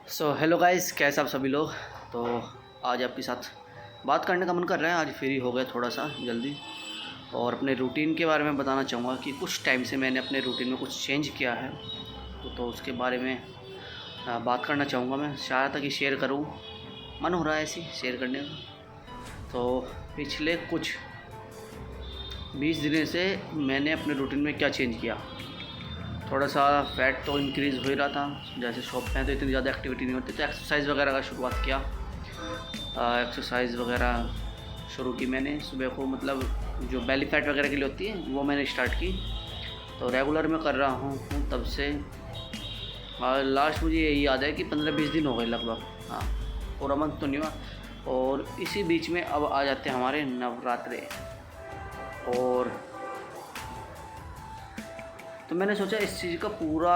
Hello guys, कैसे आप सभी लोग। तो आज आपके साथ बात करने का मन कर रहा है। आज फ्री हो गए थोड़ा सा जल्दी, और अपने रूटीन के बारे में बताना चाहूँगा कि कुछ टाइम से मैंने अपने रूटीन में कुछ चेंज किया है। तो उसके बारे में बात करना चाहूँगा। मैं चाह रहा था कि शेयर करूँ, मन हो रहा है ऐसे शेयर करने का। तो पिछले कुछ 20 दिनों से मैंने अपने रूटीन में क्या चेंज किया। थोड़ा सा फैट तो इंक्रीज़ हो ही रहा था, जैसे शॉप में तो इतनी ज़्यादा एक्टिविटी नहीं होती, तो एक्सरसाइज वगैरह का शुरुआत किया। एक्सरसाइज वगैरह शुरू की मैंने सुबह को, मतलब जो बेली फैट वगैरह के लिए होती है वो मैंने स्टार्ट की। तो रेगुलर में कर रहा हूँ तब से। लास्ट मुझे यही याद है कि 15-20 दिन हो गए लगभग। हाँ, पूरा मंथ तो नहीं हुआ। और इसी बीच में अब आ जाते हैं हमारे नवरात्रे, और तो मैंने सोचा इस चीज़ का पूरा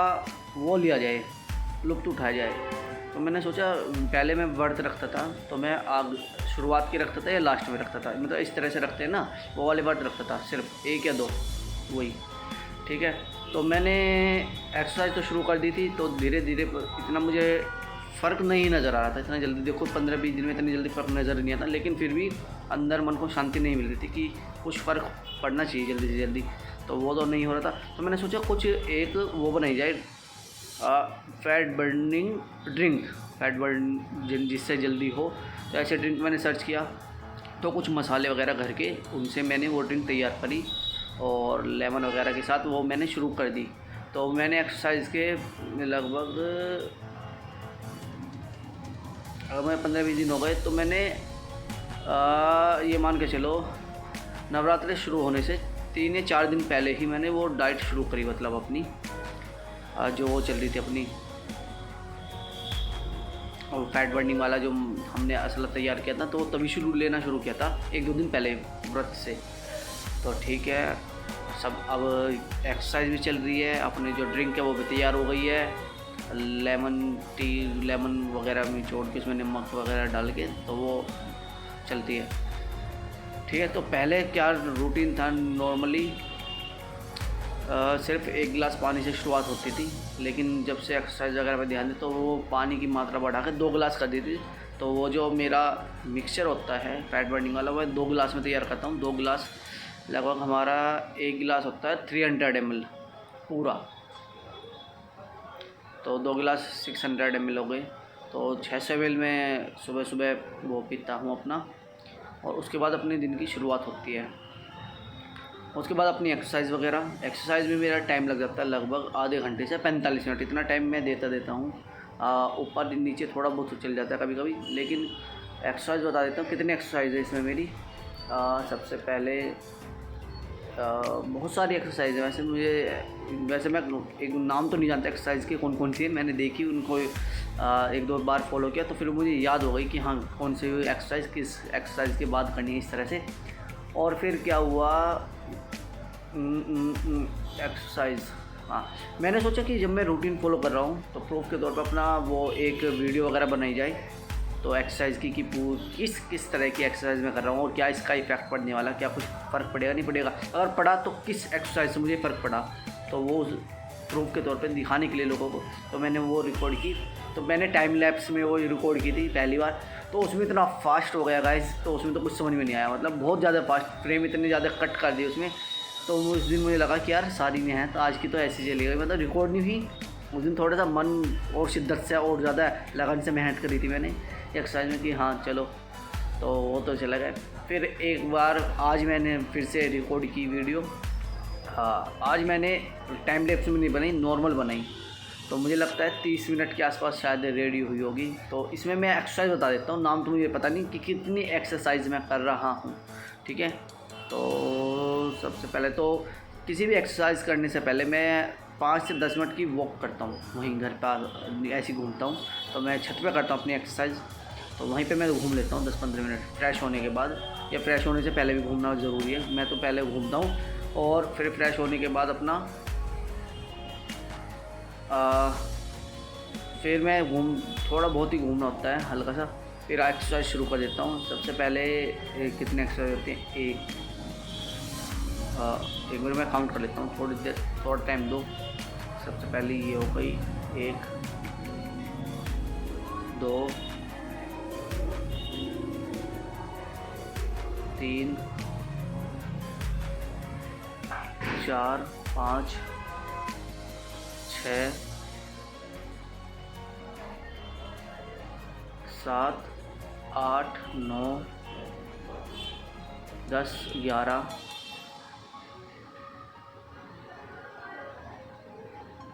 वो लिया जाए, लुत्फ़ उठाया जाए। तो मैंने सोचा, पहले मैं व्रत रखता था, तो मैं आग शुरुआत की रखता था या लास्ट में रखता था, मतलब इस तरह से रखते हैं ना, वो वाले व्रत रखता था, सिर्फ 1 या 2 वही। ठीक है, तो मैंने एक्सरसाइज तो शुरू कर दी थी। तो धीरे धीरे इतना मुझे फ़र्क नहीं नज़र आ रहा था इतना जल्दी। देखो 15-20 दिन में इतनी जल्दी फ़र्क नज़र नहीं आता, लेकिन फिर भी अंदर मन को शांति नहीं मिल रही थी कि कुछ फ़र्क पड़ना चाहिए जल्दी से जल्दी। तो वो तो नहीं हो रहा था। तो मैंने सोचा कुछ एक वो बनाई जाए, fat burning drink, fat burn जिससे जल्दी हो। तो ऐसे ड्रिंक मैंने सर्च किया, तो कुछ मसाले वगैरह घर के, उनसे मैंने वो ड्रिंक तैयार करी, और लेमन वगैरह के साथ वो मैंने शुरू कर दी। तो मैंने एक्सरसाइज के लगभग अगर मैं 15-20 दिन हो गए, तो मैंने ये मान के चलो नवरात्रि शुरू होने से 3 या 4 दिन पहले ही मैंने वो डाइट शुरू करी, मतलब अपनी जो वो चल रही थी अपनी, और फैट बर्निंग वाला जो हमने असल तैयार किया था, तो वो तभी लेना शुरू किया था 1-2 दिन पहले व्रत से। तो ठीक है, सब अब एक्सरसाइज भी चल रही है, अपनी जो ड्रिंक है वो भी तैयार हो गई है, लेमन टी, लेमन वगैरह में निचोड़ के उसमें नमक वगैरह डाल के, तो वो चलती है। ठीक है, तो पहले क्या रूटीन था, नॉर्मली सिर्फ 1 गिलास पानी से शुरुआत होती थी, लेकिन जब से एक्सरसाइज वगैरह पर ध्यान दें तो वो पानी की मात्रा बढ़ा के 2 गिलास कर दी थी। तो वो जो मेरा मिक्सचर होता है फैट बर्निंग वाला, वो 2 गिलास में तैयार करता हूँ। 2 गिलास लगभग हमारा 1 गिलास होता है 300 ml पूरा, तो 2 गिलास 600 ml हो गए। तो 600 ml में सुबह सुबह वो पीता हूँ अपना, और उसके बाद अपने दिन की शुरुआत होती है। उसके बाद अपनी एक्सरसाइज में मेरा टाइम लग जाता है लगभग आधे घंटे से 45 मिनट, इतना टाइम मैं देता हूँ। ऊपर नीचे थोड़ा बहुत चल जाता है कभी कभी, लेकिन एक्सरसाइज बता देता हूँ कितनी एक्सरसाइज है इसमें मेरी। सबसे पहले बहुत सारी एक्सरसाइज है। वैसे मैं एक नाम तो नहीं जानता एक्सरसाइज के कौन कौन सी है, मैंने देखी उनको 1-2 बार फॉलो किया, तो फिर मुझे याद हो गई कि हाँ कौन सी एक्सरसाइज किस एक्सरसाइज के बाद करनी है, इस तरह से। और फिर क्या हुआ, एक्सरसाइज, हाँ मैंने सोचा कि जब मैं रूटीन फॉलो कर रहा हूँ तो प्रूफ के तौर पर अपना वो एक वीडियो वगैरह बनाई जाए, तो एक्सरसाइज की कि किस तरह की एक्सरसाइज मैं कर रहा हूँ, और क्या इसका इफेक्ट पड़ने वाला, क्या कुछ फ़र्क पड़ेगा नहीं पड़ेगा, अगर पड़ा तो किस एक्सरसाइज से मुझे फ़र्क पड़ा, तो वो प्रूफ के तौर पे दिखाने के लिए लोगों को। तो मैंने वो रिकॉर्ड की, तो मैंने टाइम लैप्स में वो रिकॉर्ड की थी पहली बार। तो उसमें इतना फास्ट हो गया गाइस, तो उसमें तो कुछ समझ में नहीं आया, मतलब बहुत ज़्यादा फास्ट, फ्रेम इतने ज़्यादा कट कर दिए उसमें। तो उस दिन मुझे लगा कि यार सारी में है तो आज की तो ऐसी चली गई, मतलब रिकॉर्ड नहीं हुई। उस दिन थोड़ा सा मन और शिद्दत से और ज़्यादा लगन से मेहनत करी थी मैंने एक्सरसाइज में कि हाँ चलो, तो वो तो चला गया। फिर एक बार आज मैंने फिर से रिकॉर्ड की वीडियो। हाँ, आज मैंने टाइम लैप्स में नहीं बनाई, नॉर्मल बनाई, तो मुझे लगता है 30 मिनट के आसपास शायद रेडी हुई होगी। तो इसमें मैं एक्सरसाइज बता देता हूँ, नाम तो मुझे पता नहीं कि कितनी एक्सरसाइज मैं कर रहा हूँ। ठीक है, तो सबसे पहले तो किसी भी एक्सरसाइज करने से पहले मैं 5 से 10 मिनट की वॉक करता हूँ, वहीं घर पर ऐसे घूमता हूँ। तो मैं छत पे करता हूँ अपनी एक्सरसाइज, तो वहीं पे मैं घूम लेता हूँ 10-15 मिनट फ्रेश होने के बाद, या फ्रेश होने से पहले भी घूमना ज़रूरी है, मैं तो पहले घूमता हूँ। और फिर फ्रेश होने के बाद अपना फिर मैं थोड़ा बहुत ही घूमना होता है हल्का सा, फिर एक्सरसाइज शुरू कर देता हूँ। सबसे पहले कितने एक्सरसाइज होते हैं, एक बार मैं काउंट कर लेता हूँ, थोड़ी देर थोड़ा टाइम दो। सबसे पहले ये हो गई 1, 2 3 4 5 6 7 8 9 10 11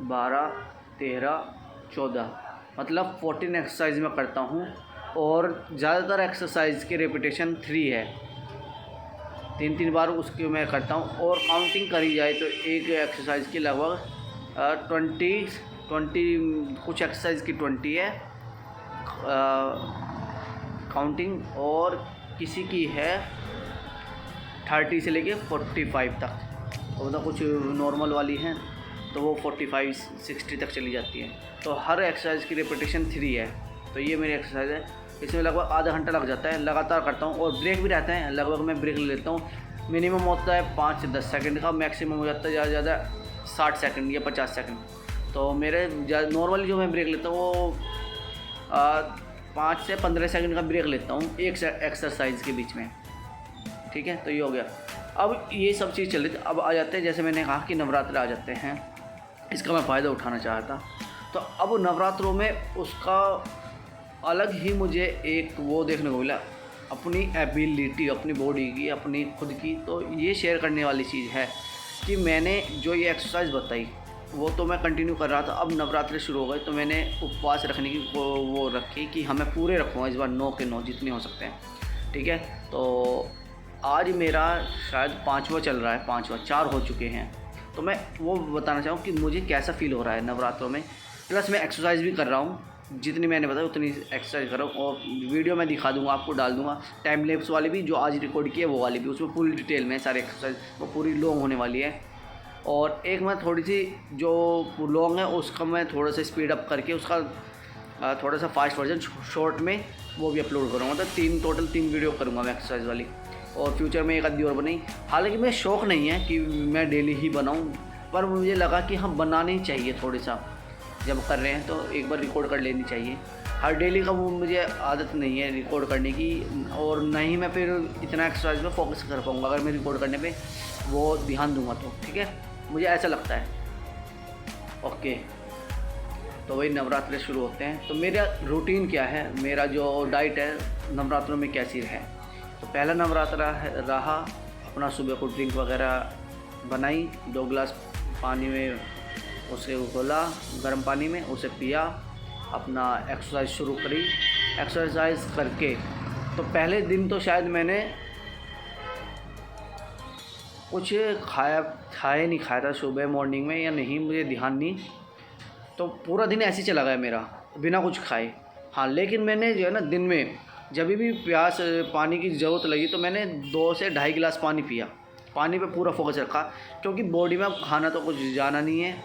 12 13 14 मतलब 14 एक्सरसाइज में करता हूँ। और ज़्यादातर एक्सरसाइज की रेपिटेशन 3 है, 3 बार उसकी मैं करता हूँ। और काउंटिंग करी जाए तो एक एक्सरसाइज की लगभग 20 कुछ एक्सरसाइज की 20 है काउंटिंग, और किसी की है 30 से लेके 45 तक। तो मतलब कुछ नॉर्मल वाली हैं तो वो 45-60 तक चली जाती है। तो हर एक्सरसाइज की रेपिटेशन 3 है। तो ये मेरी एक्सरसाइज है, इसमें लगभग आधा घंटा लग जाता है, लगातार करता हूँ। और ब्रेक भी रहते हैं, लगभग मैं ब्रेक ले लेता हूँ। मिनिमम होता है 5 से 10 सेकंड का, मैक्सिमम हो जाता है ज़्यादा से ज़्यादा 60 सेकंड या 50 सेकंड। तो मेरे नॉर्मली जो मैं ब्रेक लेता हूँ वो 5 से 15 सेकंड का ब्रेक लेता हूँ एक एक्सरसाइज के बीच में। ठीक है, तो ये हो गया। अब ये सब चीज़ चल रही थी। अब आ जाते हैं, जैसे मैंने कहा कि नवरात्र आ जाते हैं, इसका मैं फ़ायदा उठाना चाहा था। तो अब नवरात्रों में उसका अलग ही मुझे एक वो देखने को मिला, अपनी एबिलिटी, अपनी बॉडी की, अपनी खुद की। तो ये शेयर करने वाली चीज़ है कि मैंने जो ये एक्सरसाइज बताई वो तो मैं कंटिन्यू कर रहा था। अब नवरात्रि शुरू हो गए तो मैंने उपवास रखने की वो रखी कि हमें पूरे रखूँगा इस बार 9 के 9 जितने हो सकते हैं। ठीक है, तो आज मेरा शायद 5वां चल रहा है, 4 हो चुके हैं। तो मैं वो बताना चाहूँ कि मुझे कैसा फ़ील हो रहा है नवरात्रों में। प्लस मैं एक्सरसाइज भी कर रहा हूँ, जितनी मैंने बताया उतनी एक्सरसाइज कर रहा हूँ। और वीडियो मैं दिखा दूँगा, आपको डाल दूँगा, टाइम लैप्स वाली भी जो आज रिकॉर्ड की है वो वाली भी, उसमें पूरी डिटेल में सारी एक्सरसाइज वो पूरी लॉन्ग होने वाली है। और एक मैं थोड़ी सी जो लॉन्ग है उसका मैं थोड़ा सा स्पीड अप करके उसका थोड़ा सा फास्ट वर्जन शॉर्ट में वो भी अपलोड करूँगा। मतलब टोटल 3 वीडियो करूँगा मैं एक्सरसाइज वाली, और फ्यूचर में एक आधी और बनाई। हालांकि मैं शौक़ नहीं है कि मैं डेली ही बनाऊँ, पर मुझे लगा कि हाँ बनानी चाहिए, थोड़ी सा जब कर रहे हैं तो एक बार रिकॉर्ड कर लेनी चाहिए। हर डेली का वो मुझे आदत नहीं है रिकॉर्ड करने की, और ना ही मैं फिर इतना एक्सरसाइज में फोकस कर पाऊँगा अगर मैं रिकॉर्ड करने पे वो ध्यान दूँगा तो। ठीक है, मुझे ऐसा लगता है। ओके, तो वही नवरात्रि शुरू होते हैं। तो मेरा रूटीन क्या है, मेरा जो डाइट है नवरात्रों में कैसी है। तो पहला नवरात्रा रहा अपना, सुबह को ड्रिंक वगैरह बनाई, 2 गिलास पानी में उसे उबला, गर्म पानी में उसे पिया, अपना एक्सरसाइज शुरू करी। एक्सरसाइज करके तो पहले दिन तो शायद मैंने कुछ नहीं खाया था सुबह मॉर्निंग में, या नहीं मुझे ध्यान नहीं। तो पूरा दिन ऐसे ही चला गया मेरा बिना कुछ खाए। हाँ, लेकिन मैंने जो है ना दिन में जब भी प्यास पानी की ज़रूरत लगी तो मैंने 2 से 2.5 गिलास पानी पिया। पानी पे पूरा फोकस रखा, क्योंकि बॉडी में अब खाना तो कुछ जाना नहीं है।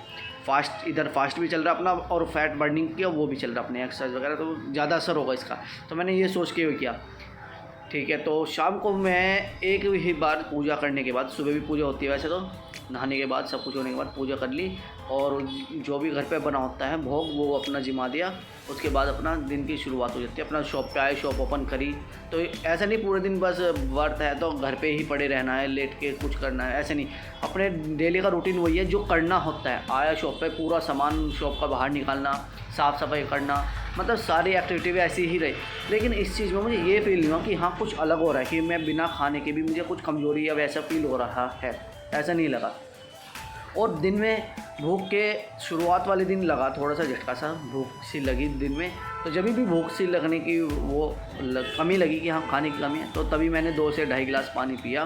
इधर फास्ट भी चल रहा अपना, और फैट बर्निंग किया वो भी चल रहा अपने एक्सरसाइज वगैरह, तो ज़्यादा असर होगा इसका। तो मैंने ये सोच के हुए किया। ठीक है, तो शाम को मैं एक ही बार पूजा करने के बाद, सुबह भी पूजा होती है वैसे तो, नहाने के बाद सब कुछ होने के बाद पूजा कर ली, और जो भी घर पे बना होता है भोग वो अपना जिमा दिया। उसके बाद अपना दिन की शुरुआत हो जाती है। अपना शॉप पे आए, शॉप ओपन करी। तो ऐसा नहीं पूरे दिन बस व्रत है तो घर पे ही पड़े रहना है, लेट के कुछ करना है, ऐसे नहीं। अपने डेली का रूटीन वही है जो करना होता है। आया शॉप पे, पूरा सामान शॉप का बाहर निकालना, साफ़ सफाई करना, मतलब सारी एक्टिविटी भी ऐसी ही रही। लेकिन इस चीज़ में मुझे ये फील नहीं हुआ कि हाँ कुछ अलग हो रहा है, कि मैं बिना खाने के भी मुझे कुछ कमज़ोरी या वैसा फील हो रहा है, ऐसा नहीं लगा। और दिन में भूख के शुरुआत वाले दिन लगा थोड़ा सा झटका सा, भूख सी लगी दिन में। तो जब भी भूख सी लगने की वो कमी लगी कि हाँ खाने की कमी है, तो तभी मैंने 2 से 2.5 गिलास पानी पिया,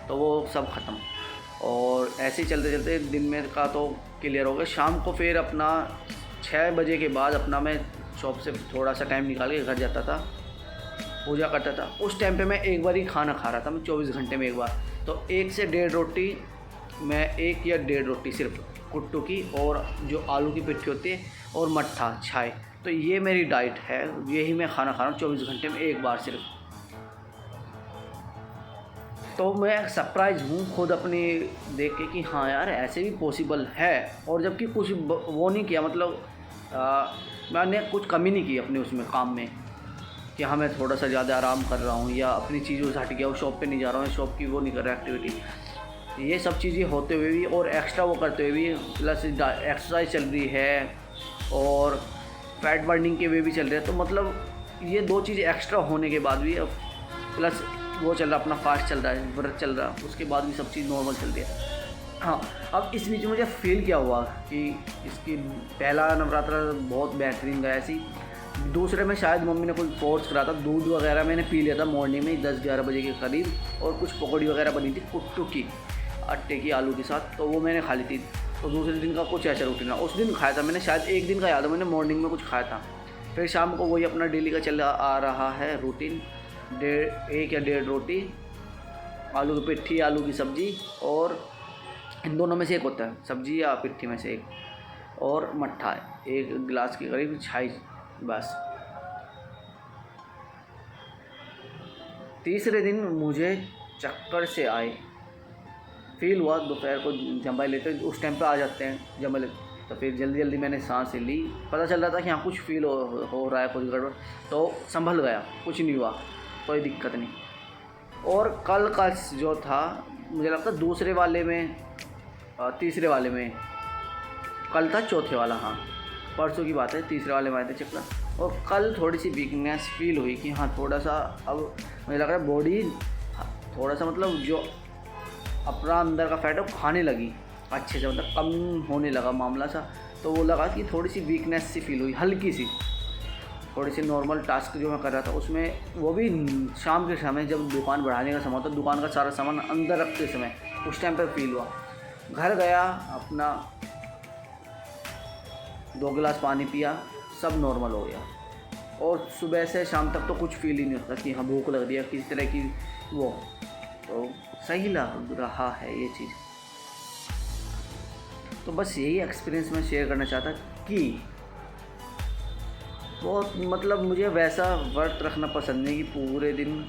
तो वो सब ख़त्म। और ऐसे ही चलते चलते दिन में का तो क्लियर हो गया। शाम को फिर अपना 6 बजे के बाद अपना मैं शॉप से थोड़ा सा टाइम निकाल के घर जाता था, पूजा करता था। उस टाइम पे मैं एक बार ही खाना खा रहा था, मैं 24 घंटे में एक बार। तो 1 से 1.5 रोटी, मैं 1 या 1.5 रोटी सिर्फ कुट्टू की, और जो आलू की पिट्ठी होती है, और मट्ठा चाय। तो ये मेरी डाइट है, यही मैं खाना खा रहा हूँ 24 घंटे में एक बार सिर्फ। तो मैं सरप्राइज़ हूँ खुद अपनी देख के कि हाँ यार ऐसे भी पॉसिबल है। और जबकि कुछ वो नहीं किया, मतलब मैंने कुछ कमी नहीं की अपने उसमें काम में कि हाँ मैं थोड़ा सा ज़्यादा आराम कर रहा हूँ या अपनी चीज़ों से हट गया हूँ, शॉप पे नहीं जा रहा हूँ, शॉप की वो नहीं कर रहा एक्टिविटी। ये सब चीज़ें होते हुए भी और एक्स्ट्रा वो करते हुए भी प्लस एक्सरसाइज चल रही है और फैट बर्निंग के वे भी चल रहे हैं। तो मतलब ये 2 चीज़ें एक्स्ट्रा होने के बाद भी अब प्लस वो चल रहा, अपना फास्ट चल रहा है, व्रत चल रहा है, उसके बाद भी सब चीज़ नॉर्मल चल रही है। हाँ, अब इस बीच मुझे फील क्या हुआ कि इसकी पहला नवरात्रा बहुत बेहतरीन गया ऐसी, दूसरे में शायद मम्मी ने कोई फोर्स करा था, दूध वगैरह मैंने पी लिया था मॉर्निंग में 10-11 बजे के करीब, और कुछ पकौड़ी वगैरह बनी थी कुट्टू की, आटे की, आलू के साथ, तो वो मैंने खा ली थी। तो दूसरे दिन का कुछ ऐसा रूटीन है, उस दिन खाया था मैंने, शायद एक दिन का याद है मैंने मॉर्निंग में कुछ खाया था। फिर शाम को वही अपना डेली का चल आ रहा है रूटीन, 1 या 1.5 रोटी, आलू की पिट्ठी, आलू की सब्ज़ी, और इन दोनों में से एक होता है, सब्ज़ी या पिट्ठी में से एक, और मट्ठा 1 गिलास के करीब छाई, बस। तीसरे दिन मुझे चक्कर से आए, फील हुआ दोपहर को जम्बा लेते, उस टाइम पे आ जाते हैं जम्बा लेते, तो फिर जल्दी जल्दी मैंने सांसें ली, पता चल रहा था कि हाँ कुछ फील हो रहा है, कुछ गड़बड़, तो संभल गया, कुछ नहीं हुआ, कोई दिक्कत नहीं। और कल का जो था मुझे लगता दूसरे वाले में, तीसरे वाले में, कल था चौथे वाला, हाँ परसों की बात है, तीसरे वाले में आए थे चक्कर, और कल थोड़ी सी वीकनेस फील हुई कि हाँ थोड़ा सा अब मुझे लग रहा है बॉडी थोड़ा सा मतलब जो अपना अंदर का फैट है वो खाने लगी अच्छे से, मतलब कम होने लगा मामला सा। तो वो लगा कि थोड़ी सी वीकनेस सी फील हुई, हल्की सी, थोड़ी सी नॉर्मल टास्क जो मैं कर रहा था उसमें, वो भी शाम के समय जब दुकान बढ़ाने का समय होता, दुकान का सारा सामान अंदर रखते समय, उस टाइम पर फील हुआ। घर गया, अपना 2 गिलास पानी पिया, सब नॉर्मल हो गया, और सुबह से शाम तक तो कुछ फील ही नहीं होता कि हाँ भूख लग रही है किसी तरह की, वो तो सही लग रहा है ये चीज़। तो बस यही एक्सपीरियंस मैं शेयर करना चाहता कि बहुत मतलब मुझे वैसा व्रत रखना पसंद नहीं कि पूरे दिन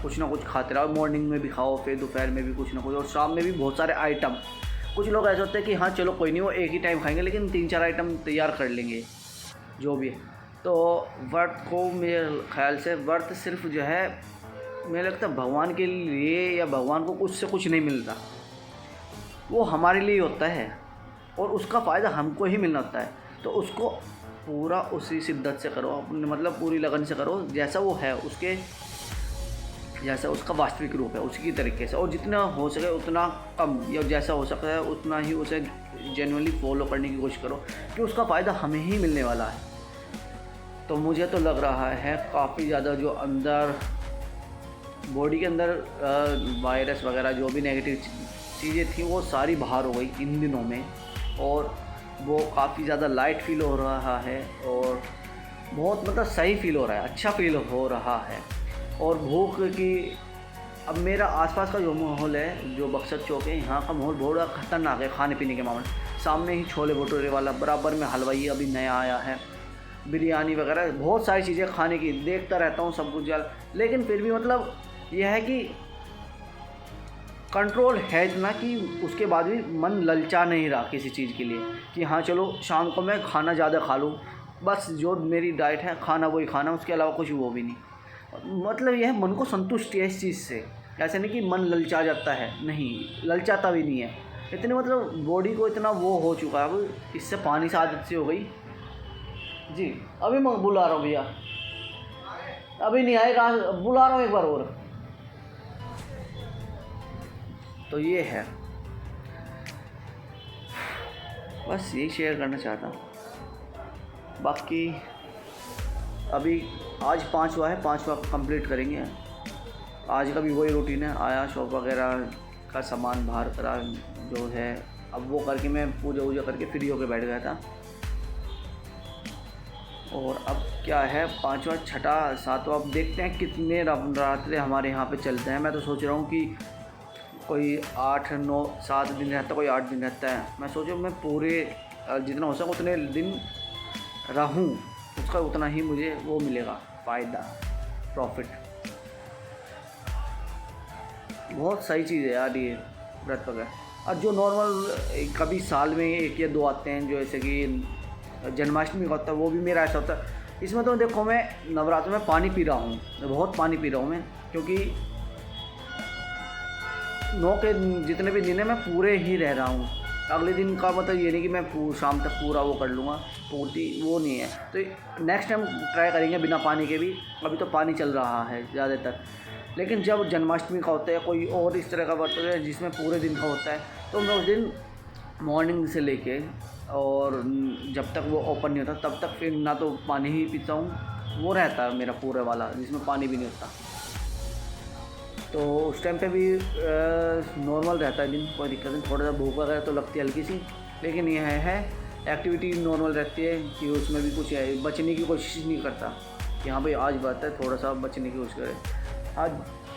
कुछ ना कुछ खाते रहो, मॉर्निंग में भी खाओ, फिर दोपहर में भी कुछ ना कुछ, और शाम में भी बहुत सारे आइटम। कुछ लोग ऐसे होते हैं कि हाँ चलो कोई नहीं वो एक ही टाइम खाएंगे, लेकिन 3-4 आइटम तैयार कर लेंगे जो भी है। तो व्रत को मेरे ख्याल से व्रत सिर्फ जो है मुझे लगता है भगवान के लिए, या भगवान को कुछ से कुछ नहीं मिलता, वो हमारे लिए होता है और उसका फ़ायदा हमको ही मिलना होता है। तो उसको पूरा उसी शिद्दत से करो, अपने मतलब पूरी लगन से करो, जैसा वो है उसके, जैसा उसका वास्तविक रूप है उसी तरीके से, और जितना हो सके उतना कम, या जैसा हो सकता है उतना ही उसे जेन्युइनली फॉलो करने की कोशिश करो कि उसका फ़ायदा हमें ही मिलने वाला है। तो मुझे तो लग रहा है काफ़ी ज़्यादा जो अंदर बॉडी के अंदर वायरस वगैरह जो भी नेगेटिव चीज़ें थी वो सारी बाहर हो गई इन दिनों में, और वो काफ़ी ज़्यादा लाइट फील हो रहा है, और बहुत मतलब सही फील हो रहा है, अच्छा फील हो रहा है। और भूख की, अब मेरा आसपास का जो माहौल है, जो बक्सर चौक है, यहाँ का माहौल बहुत ख़तरनाक है खाने पीने के मामले। सामने ही छोले भटूरे वाला, बराबर में हलवाई अभी नया आया है, बिरयानी वगैरह बहुत सारी चीज़ें खाने की देखता रहता हूँ सब कुछ यार, लेकिन फिर भी मतलब यह है कि कंट्रोल है इतना कि उसके बाद भी मन ललचा नहीं रहा किसी चीज़ के लिए कि हाँ चलो शाम को मैं खाना ज़्यादा खा लूँ, बस जो मेरी डाइट है खाना वही खाना, उसके अलावा कुछ वो भी नहीं। मतलब यह मन को संतुष्टि है इस चीज़ से, ऐसे नहीं कि मन ललचा जाता है, नहीं ललचाता भी नहीं है इतने, मतलब बॉडी को इतना वो हो चुका है अब, इससे पानी से आदत सी हो गई जी। अभी मैं बुला रहा हूँ भैया, अभी नहीं आए, बुला रहा हूँ एक बार और। तो ये है, बस यही शेयर करना चाहता हूँ। बाकी अभी आज 5वां है, 5वां कंप्लीट करेंगे। आज का भी वही रूटीन है, आया शॉप वगैरह का सामान बाहर करा जो है, अब वो करके मैं पूजा वूजा करके फ्री होकर बैठ गया था। और अब क्या है 5वां, 6ठा, 7वां, अब देखते हैं कितने नवरात्रे हमारे यहाँ पे चलते हैं। मैं तो सोच रहा हूँ कि कोई 8, 9, 7 दिन रहता है, कोई 8 दिन रहता है। मैं सोचूं मैं पूरे जितना हो सके उतने दिन रहूं, उसका उतना ही मुझे वो मिलेगा फ़ायदा, प्रॉफिट। बहुत सही चीज़ है यार ये व्रत वगैरह। और जो नॉर्मल कभी साल में 1 या 2 आते हैं, जो जैसे कि जन्माष्टमी का होता है वो भी मेरा ऐसा होता है। इसमें तो देखो मैं नवरात्र में पानी पी रहा हूँ, बहुत पानी पी रहा हूँ मैं, क्योंकि 9 के जितने भी दिन है मैं पूरे ही रह रहा हूँ। अगले दिन का मतलब ये नहीं कि मैं शाम तक पूरा वो कर लूँगा, पूर्ति वो नहीं है। तो नेक्स्ट टाइम ट्राई करेंगे बिना पानी के भी। अभी तो पानी चल रहा है ज़्यादातर, लेकिन जब जन्माष्टमी का होता है कोई और इस तरह का व्रत है जिसमें पूरे दिन का होता है, तो मैं उस दिन मॉर्निंग से लेके और जब तक वो ओपन नहीं होता तब तक फिर ना तो पानी ही पीता हूँ, वो रहता है मेरा पूरे वाला जिसमें पानी भी नहीं होता। तो उस टाइम पे भी नॉर्मल रहता है दिन, कोई दिक्कत नहीं। थोड़ा सा भूख वगैरह तो लगती है हल्की सी, लेकिन यह है एक्टिविटी नॉर्मल रहती है कि उसमें भी कुछ है बचने की कोशिश नहीं करता कि हाँ भाई आज बात है थोड़ा सा बचने की कोशिश करे। आज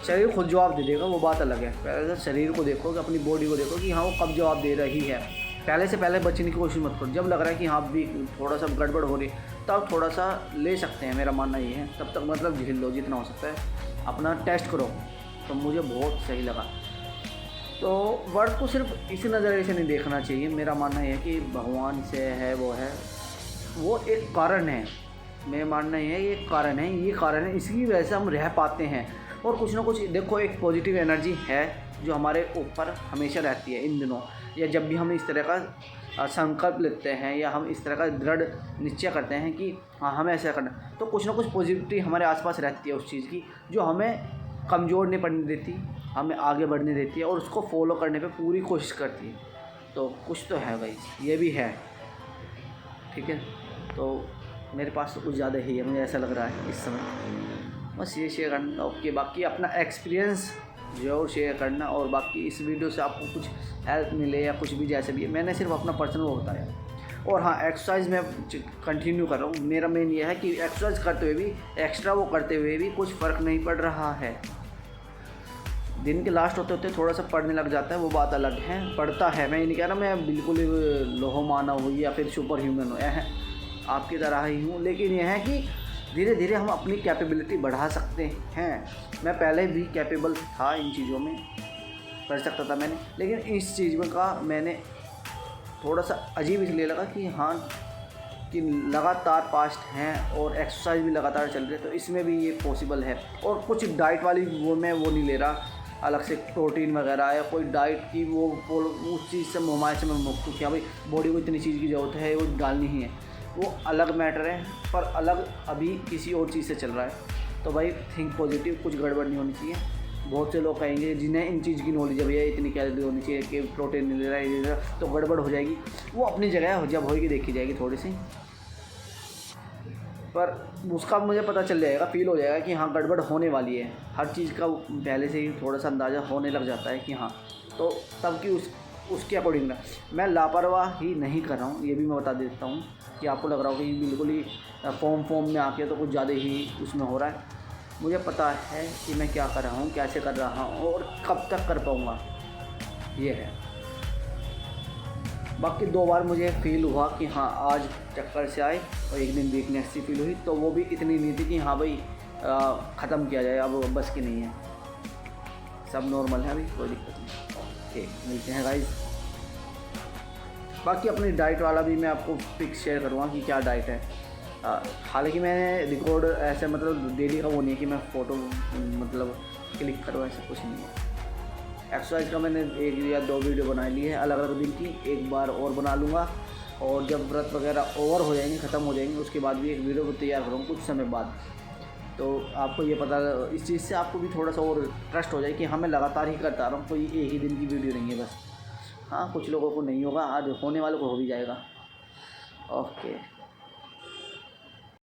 शरीर खुद जवाब दे देगा, वो बात अलग है। पहले तो शरीर को देखो कि अपनी बॉडी को देखो कि हाँ वो कब जवाब दे रही है। पहले से पहले बचने की कोशिश मत करो। जब लग रहा है कि हाँ भी थोड़ा सा गड़बड़ हो रही तब थोड़ा सा ले सकते हैं, मेरा मानना ये है। तब तक मतलब झेल लो जितना हो सकता है, अपना टेस्ट करो। तो मुझे बहुत सही लगा। तो वर्ड को सिर्फ इसी नज़रिए से नहीं देखना चाहिए। मेरा मानना यह है कि भगवान से है वो एक कारण है। मेरा मानना यह है ये कारण है, ये कारण है, इसकी वजह से हम रह पाते हैं। और कुछ ना कुछ देखो एक पॉजिटिव एनर्जी है जो हमारे ऊपर हमेशा रहती है इन दिनों, या जब भी हम इस तरह का संकल्प लेते हैं या हम इस तरह का दृढ़ निश्चय करते हैं कि हाँ हमें ऐसा करना, तो कुछ ना कुछ पॉजिटिविटी हमारे आसपास रहती है उस चीज़ की, जो हमें कमज़ोर नहीं पड़ने देती, हमें आगे बढ़ने देती है और उसको फॉलो करने पे पूरी कोशिश करती है। तो कुछ तो है भाई, ये भी है, ठीक है। तो मेरे पास तो कुछ ज़्यादा ही है, मुझे ऐसा लग रहा है इस समय। बस ये शेयर करना, ओके। बाकी अपना एक्सपीरियंस ज़रूर शेयर करना, और बाकी इस वीडियो से आपको कुछ हेल्प मिले या कुछ भी जैसे भी है, मैंने सिर्फ अपना पर्सनल वो बताया। और हाँ, एक्सरसाइज मैं कंटिन्यू कर रहा हूँ। मेरा मेन ये है कि एक्सरसाइज करते हुए भी, एक्स्ट्रा वो करते हुए भी कुछ फ़र्क नहीं पड़ रहा है। दिन के लास्ट होते होते थोड़ा सा पढ़ने लग जाता है, वो बात अलग है, पढ़ता है। मैं ये नहीं कह रहा मैं बिल्कुल ही लोहो मानव हूँ या फिर सुपर ह्यूमन हूँ, आपकी तरह ही हूँ। लेकिन यह है कि धीरे धीरे हम अपनी कैपेबिलिटी बढ़ा सकते हैं। मैं पहले भी कैपेबल था, इन चीज़ों में कर सकता था मैंने, लेकिन इस चीज़ में का मैंने थोड़ा सा अजीब इसलिए लगा कि हाँ कि लगातार पास्ट हैं और एक्सरसाइज भी लगातार चल रही है, तो इसमें भी ये पॉसिबल है। और कुछ डाइट वाली वो मैं वो नहीं ले रहा अलग से, प्रोटीन वगैरह या कोई डाइट की वो उस चीज़ से मुमाय से मैं मुक्त हूँ कि हाँ भाई बॉडी को इतनी चीज़ की ज़रूरत है, वो डालनी ही है, वो अलग मैटर है। पर अलग अभी किसी और चीज़ से चल रहा है। तो भाई थिंक पॉजिटिव, कुछ गड़बड़ नहीं होनी चाहिए। बहुत से लोग कहेंगे जिन्हें इन चीज़ की नॉलेज है, भैया इतनी कैलोरी होनी चाहिए कि प्रोटीन नहीं ले रहा है, तो गड़बड़ हो जाएगी। वो अपनी जगह जब होगी देखी जाएगी थोड़ी सी, पर उसका मुझे पता चल जाएगा, फील हो जाएगा कि हाँ गड़बड़ होने वाली है। हर चीज़ का पहले से ही थोड़ा सा अंदाज़ा होने लग जाता है कि हाँ, तो तब की उसके अकॉर्डिंग मैं लापरवाही नहीं कर रहा हूँ। ये भी मैं बता देता हूँ कि आपको लग रहा होगा कि बिल्कुल ही फॉर्म में आके तो कुछ ज़्यादा ही उसमें हो रहा है। मुझे पता है कि मैं क्या कर रहा हूँ, कैसे कर रहा हूँ और कब तक कर पाऊँगा, ये है। बाकी 2 बार मुझे फ़ील हुआ कि हाँ आज चक्कर से आए और एक दिन वीकनेस सी फील हुई, तो वो भी इतनी नहीं थी कि हाँ भाई ख़त्म किया जाए, अब बस की नहीं है, सब नॉर्मल है अभी, कोई दिक्कत नहीं। ओके, मिलते हैं गाइस। बाकी अपनी डाइट वाला भी मैं आपको पिक्स शेयर करूँगा कि क्या डाइट है। हालांकि मैंने रिकॉर्ड ऐसे मतलब डेली का वो नहीं है कि मैं फ़ोटो मतलब क्लिक करूँ, ऐसा कुछ नहीं है। एक्सरसाइज का मैंने 1 या 2 वीडियो बना ली है अलग अलग दिन की, एक बार और बना लूँगा। और जब व्रत वगैरह ओवर हो जाएंगे, ख़त्म हो जाएंगे, उसके बाद भी एक वीडियो को तैयार करूँगा कुछ समय बाद। तो आपको ये पता, इस चीज़ से आपको भी थोड़ा सा और ट्रस्ट हो जाए कि हाँ मैं लगातार ही करता रहा हूँ, कोई एक ही दिन की वीडियो नहीं है बस। हाँ कुछ लोगों को नहीं होगा, आज होने वालों को हो भी जाएगा। ओके।